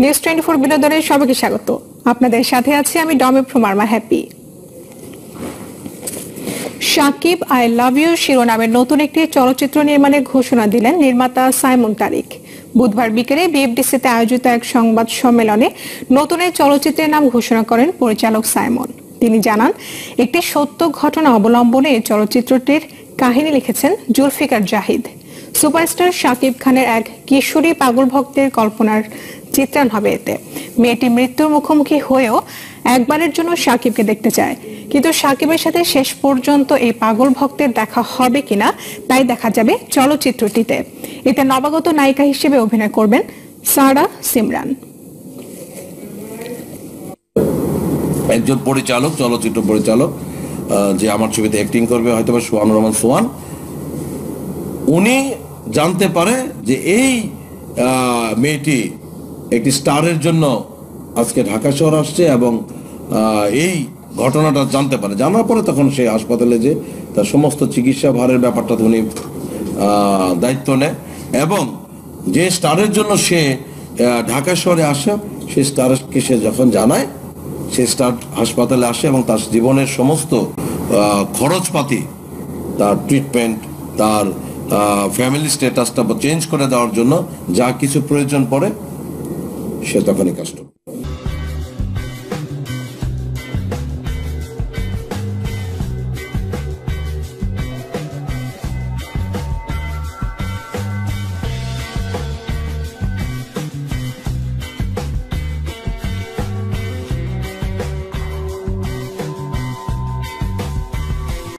News 24 বিনোদনের সবাইকে স্বাগত। আপনাদের সাথে আছি আমি ডমি প্রমারমা happy. Shakib I love you শিরোনামের নতুন একটি চলচ্চিত্র নির্মাণের ঘোষণা দিলেন নির্মাতা সাইমন তারিক। বুধবার বিকেলে বিএফডিসিতে আয়োজিত এক সংবাদ সম্মেলনে নতুন এই চলচ্চিত্রের নাম ঘোষণা করেন পরিচালক সাইমন। তিনি জানান, একটি সত্য ঘটনা অবলম্বনে এই চলচ্চিত্রটির কাহিনী লিখেছেন জুলফিকার জাহিদ। সুপারস্টার শাকিব খানের এক কিশোরী পাগল ভক্তের কল্পনার চিত্রায়ন হবে এতে। মেয়েটি মৃত্যুর মুখোমুখি হয়েও একবারের জন্য শাকিবকে দেখতে চায়, কিন্তু শাকিবের সাথে শেষ পর্যন্ত এই পাগল ভক্তের দেখা হবে কিনা তাই দেখা যাবে চলচ্চিত্রটিতে। এতে নবাগত নায়িকা হিসেবে অভিনয় করবেন সারা সিমরান। একজন পরিচালক, চলচ্চিত্র পরিচালক যে আমার ছবিতে অ্যাক্টিং করবে হয়তো সোহানুর রহমান সোহান, উনি জানতে পারে যে এই মেয়েটি একটি স্টারের জন্য আজকে ঢাকা শহর আসছে এবং এই ঘটনাটা জানতে পারে। জানার পরে তখন সে হাসপাতালে যে তার সমস্ত চিকিৎসা ভারের ব্যাপারটা উনি দায়িত্ব নেয় এবং যে স্টারের জন্য সে ঢাকা শহরে আসে সেই স্টারকে সে যখন জানায়, সে স্টার হাসপাতালে আসে এবং তার জীবনের সমস্ত খরচপাতি, তার ট্রিটমেন্ট, তার ফ্যামিলি স্ট্যাটাসটা চেঞ্জ করে দেওয়ার জন্য যা কিছু প্রয়োজন পড়ে সে তখনই কাজ করে।